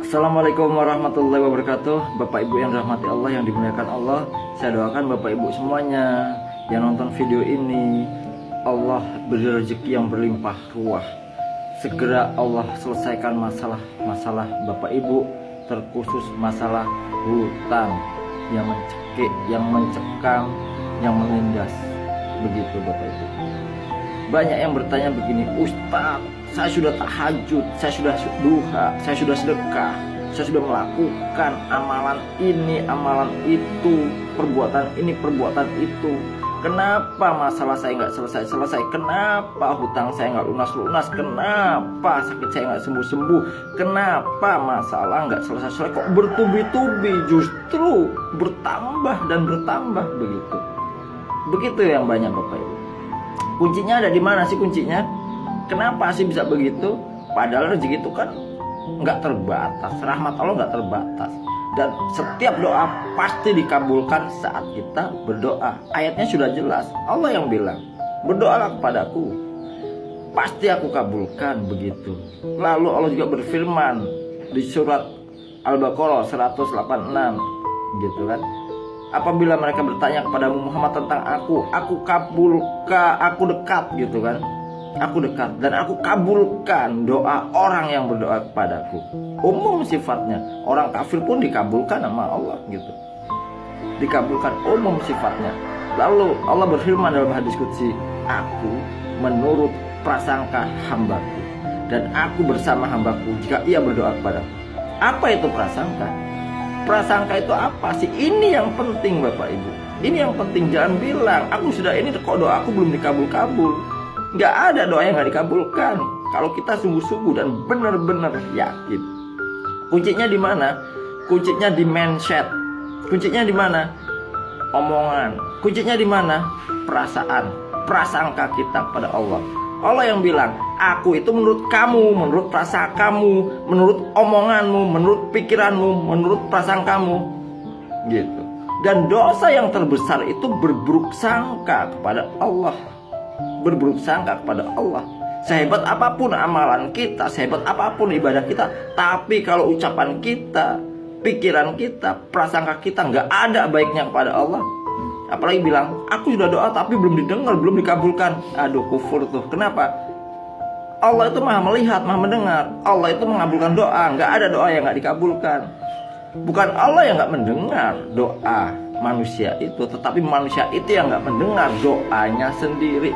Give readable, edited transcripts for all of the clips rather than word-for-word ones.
Assalamualaikum warahmatullahi wabarakatuh. Bapak Ibu yang dirahmati Allah, yang dimuliakan Allah, saya doakan Bapak Ibu semuanya yang nonton video ini, Allah beri rezeki yang berlimpah ruah. Segera Allah selesaikan masalah Bapak Ibu, terkhusus masalah hutang yang mencekik, yang mencekam, yang menindas. Begitu Bapak Ibu. Banyak yang bertanya begini, Ustadz, saya sudah tahajud, saya sudah duha, saya sudah sedekah, saya sudah melakukan amalan ini, amalan itu, perbuatan ini, perbuatan itu. Kenapa masalah saya nggak selesai-selesai? Kenapa hutang saya nggak lunas-lunas? Kenapa sakit saya nggak sembuh-sembuh? Kenapa masalah nggak selesai-selesai? Kok bertubi-tubi, justru bertambah dan bertambah begitu. Begitu yang banyak Bapak Ibu. Kuncinya ada di mana sih kuncinya? Kenapa sih bisa begitu? Padahal rezeki itu kan nggak terbatas, rahmat Allah nggak terbatas, dan setiap doa pasti dikabulkan saat kita berdoa. Ayatnya sudah jelas, Allah yang bilang, berdoalah kepadaku, pasti aku kabulkan begitu. Lalu Allah juga berfirman di surat Al-Baqarah 186 gitu kan. Apabila mereka bertanya kepadamu Muhammad tentang aku kabulkan, aku dekat gitu kan. Aku dekat dan aku kabulkan doa orang yang berdoa kepadaku. Umum sifatnya. Orang kafir pun dikabulkan sama Allah gitu. Dikabulkan umum sifatnya. Lalu Allah berfirman dalam hadis qudsi, aku menurut prasangka hambaku, dan aku bersama hambaku jika ia berdoa kepadaku. Apa itu prasangka? Prasangka itu apa sih? Ini yang penting Bapak Ibu. Ini yang penting. Jangan bilang aku sudah ini kok doa aku belum dikabul-kabul. Nggak ada doa yang nggak dikabulkan kalau kita sungguh-sungguh dan benar-benar yakin. Kuncinya di mana? Kuncinya di mindset. Kuncinya di mana? Omongan. Kuncinya di mana? Perasaan, prasangka kita pada Allah. Allah yang bilang, aku itu menurut kamu, menurut prasangkamu, menurut omonganmu, menurut pikiranmu, menurut prasangkamu, gitu. Dan dosa yang terbesar itu berburuk sangka kepada Allah. Berburuk sangka kepada Allah. Sehebat apapun amalan kita, sehebat apapun ibadah kita, tapi kalau ucapan kita, pikiran kita, prasangka kita nggak ada baiknya kepada Allah, apalagi bilang aku sudah doa tapi belum didengar, belum dikabulkan. Aduh, kufur tuh. Kenapa? Allah itu maha melihat, maha mendengar. Allah itu mengabulkan doa. Nggak ada doa yang nggak dikabulkan. Bukan Allah yang nggak mendengar doa manusia itu, tetapi manusia itu yang nggak mendengar doanya sendiri.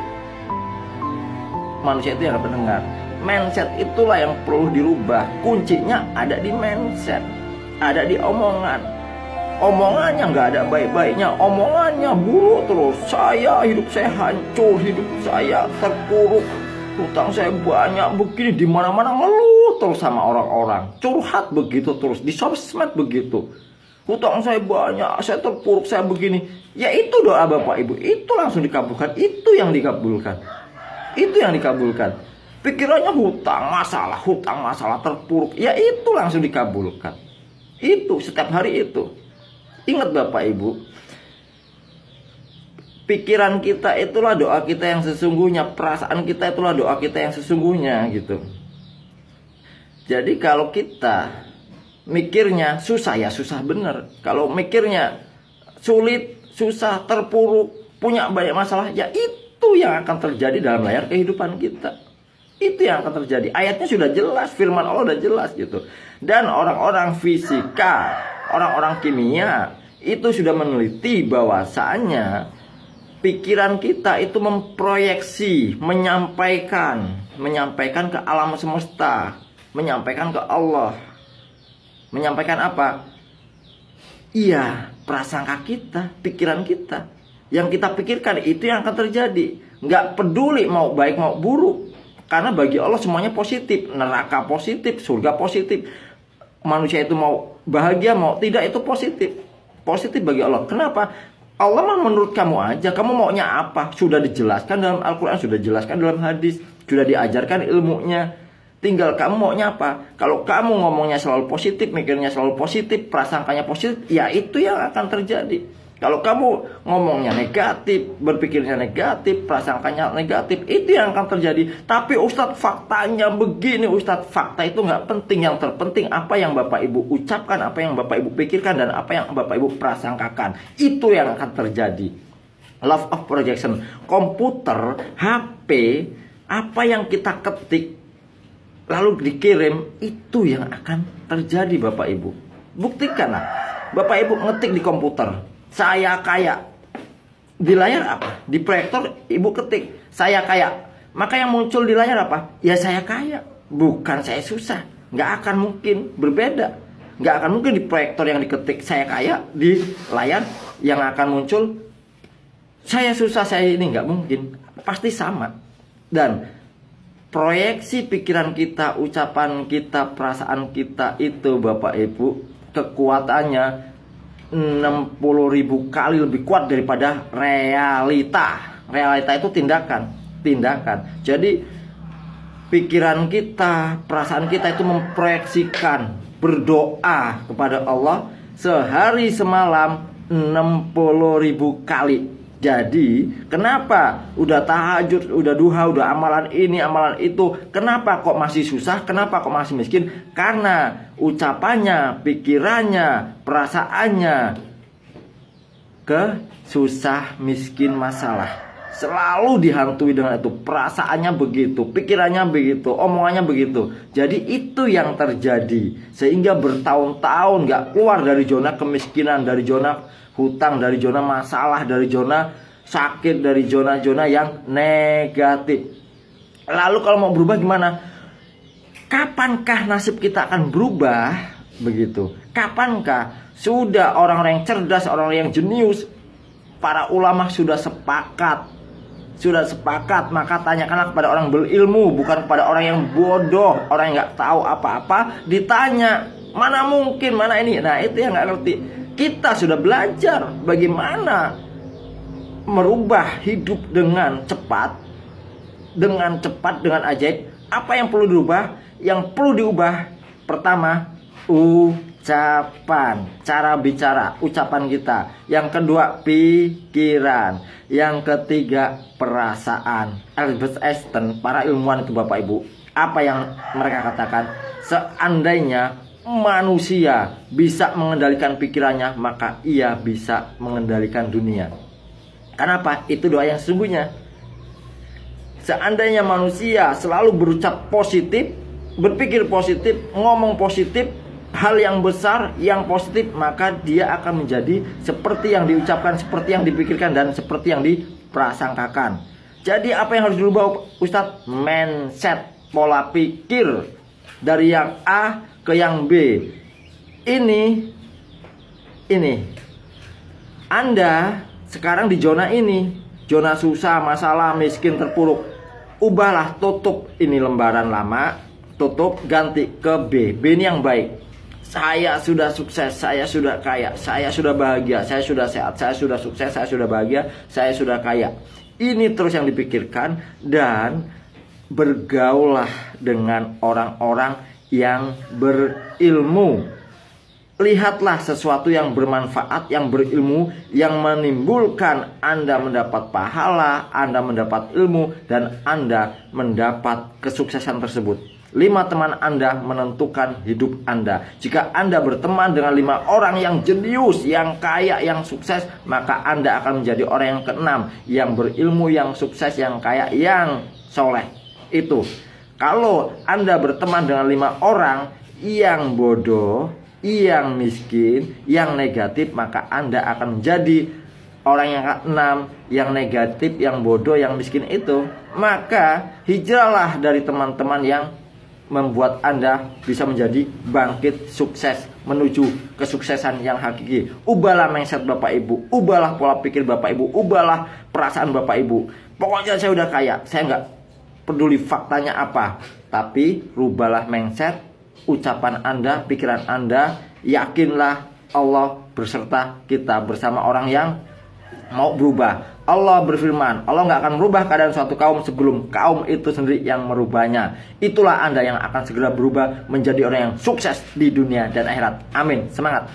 Manusia itu yang nggak mendengar. Mindset itulah yang perlu dirubah. Kuncinya ada di mindset, ada di omongan. Omongannya nggak ada baik-baiknya, omongannya buruk terus. Hidup saya hancur, hidup saya terpuruk, hutang saya banyak begini, di mana-mana ngeluh terus sama orang-orang, curhat begitu terus di sosmed begitu. Hutang saya banyak, saya terpuruk, saya begini. Ya itu doa Bapak Ibu, itu langsung dikabulkan, itu yang dikabulkan. Itu yang dikabulkan. Pikirannya hutang masalah terpuruk, ya itu langsung dikabulkan. Itu setiap hari itu. Ingat Bapak Ibu, pikiran kita itulah doa kita yang sesungguhnya, perasaan kita itulah doa kita yang sesungguhnya gitu. Jadi kalau kita mikirnya susah, ya susah bener. Kalau mikirnya sulit, susah, terpuruk, punya banyak masalah, ya itu yang akan terjadi dalam layar kehidupan kita. Itu yang akan terjadi. Ayatnya sudah jelas, firman Allah sudah jelas gitu. Dan orang-orang fisika, orang-orang kimia itu sudah meneliti bahwasanya pikiran kita itu memproyeksi, menyampaikan ke alam semesta, menyampaikan ke Allah. Menyampaikan apa? Iya, prasangka kita, pikiran kita. Yang kita pikirkan itu yang akan terjadi. Nggak peduli mau baik mau buruk. Karena bagi Allah semuanya positif. Neraka positif, surga positif. Manusia itu mau bahagia mau tidak itu positif. Positif bagi Allah. Kenapa? Allah mah menurut kamu aja. Kamu maunya apa? Sudah dijelaskan dalam Al-Quran, sudah dijelaskan dalam hadis, sudah diajarkan ilmunya. Tinggal kamu maunya apa? Kalau kamu ngomongnya selalu positif, mikirnya selalu positif, prasangkanya positif, ya itu yang akan terjadi. Kalau kamu ngomongnya negatif, berpikirnya negatif, prasangkanya negatif, itu yang akan terjadi. Tapi Ustadz, faktanya begini Ustadz. Fakta itu nggak penting. Yang terpenting apa yang Bapak Ibu ucapkan, apa yang Bapak Ibu pikirkan, dan apa yang Bapak Ibu prasangkakan. Itu yang akan terjadi. Law of projection. Komputer, HP, apa yang kita ketik lalu dikirim, itu yang akan terjadi Bapak Ibu. Buktikanlah. Bapak Ibu ngetik di komputer, saya kaya. Di layar apa? Di proyektor Ibu ketik, saya kaya. Maka yang muncul di layar apa? Ya saya kaya, bukan saya susah. Nggak akan mungkin, berbeda. Nggak akan mungkin di proyektor yang diketik saya kaya, di layar yang akan muncul saya susah, saya ini. Nggak mungkin. Pasti sama. Dan proyeksi pikiran kita, ucapan kita, perasaan kita itu Bapak Ibu, kekuatannya 60.000 kali lebih kuat daripada realita. Realita itu tindakan. Jadi pikiran kita, perasaan kita itu memproyeksikan, berdoa kepada Allah sehari semalam 60.000 kali. Jadi kenapa udah tahajud, udah duha, udah amalan ini, amalan itu, kenapa kok masih susah, kenapa kok masih miskin? Karena ucapannya, pikirannya, perasaannya susah, miskin, masalah. Selalu dihantui dengan itu. Perasaannya begitu, pikirannya begitu, omongannya begitu. Jadi itu yang terjadi. Sehingga bertahun-tahun gak keluar dari zona kemiskinan, dari zona hutang, dari zona masalah, dari zona sakit, dari zona-zona yang negatif. Lalu kalau mau berubah gimana? Kapankah nasib kita akan berubah? Begitu. Kapankah? Sudah orang-orang yang cerdas, orang-orang yang jenius, para ulama sudah sepakat. Maka tanyakanlah kepada orang berilmu, bukan kepada orang yang bodoh, orang yang gak tahu apa-apa. Ditanya, mana mungkin, mana ini. Nah itu yang gak ngerti. Kita sudah belajar bagaimana merubah hidup dengan cepat, dengan ajaib. Apa yang perlu dirubah? Yang perlu diubah pertama, ucapan, cara bicara, ucapan kita. Yang kedua, pikiran. Yang ketiga, perasaan. Albert Einstein, para ilmuwan itu Bapak Ibu, apa yang mereka katakan? Seandainya manusia bisa mengendalikan pikirannya, maka ia bisa mengendalikan dunia. Kenapa? Itu doa yang sesungguhnya. Seandainya manusia selalu berucap positif, berpikir positif, ngomong positif, hal yang besar, yang positif, maka dia akan menjadi seperti yang diucapkan, seperti yang dipikirkan, dan seperti yang diprasangkakan. Jadi apa yang harus dirubah Ustadz? Mindset, pola pikir. Dari yang A ke yang B. Ini Anda sekarang di zona ini, zona susah, masalah, miskin, terpuruk. Ubahlah, tutup ini lembaran lama, tutup, ganti ke B. B ini yang baik. Saya sudah sukses, saya sudah kaya, saya sudah bahagia, saya sudah sehat, saya sudah sukses, saya sudah bahagia, saya sudah kaya. Ini terus yang dipikirkan. Dan bergaullah dengan orang-orang yang berilmu. Lihatlah sesuatu yang bermanfaat, yang berilmu, yang menimbulkan Anda mendapat pahala, Anda mendapat ilmu, dan Anda mendapat kesuksesan tersebut. 5 teman Anda menentukan hidup Anda. Jika Anda berteman dengan 5 orang yang jenius, yang kaya, yang sukses, maka Anda akan menjadi orang yang ke-6, yang berilmu, yang sukses, yang kaya, yang soleh. Itu. Kalau Anda berteman dengan 5 orang yang bodoh, yang miskin, yang negatif, maka Anda akan menjadi orang yang ke-6, yang negatif, yang bodoh, yang miskin itu. Maka hijrahlah dari teman-teman yang membuat Anda bisa menjadi bangkit sukses, menuju kesuksesan yang hakiki. Ubahlah mindset Bapak Ibu, ubahlah pola pikir Bapak Ibu, ubahlah perasaan Bapak Ibu. Pokoknya saya udah kaya, saya nggak peduli faktanya apa, tapi rubahlah mindset, ucapan Anda, pikiran Anda. Yakinlah Allah berserta kita bersama orang yang mau berubah. Allah berfirman, Allah nggak akan merubah keadaan suatu kaum sebelum kaum itu sendiri yang merubahnya. Itulah Anda yang akan segera berubah menjadi orang yang sukses di dunia dan akhirat. Amin. Semangat.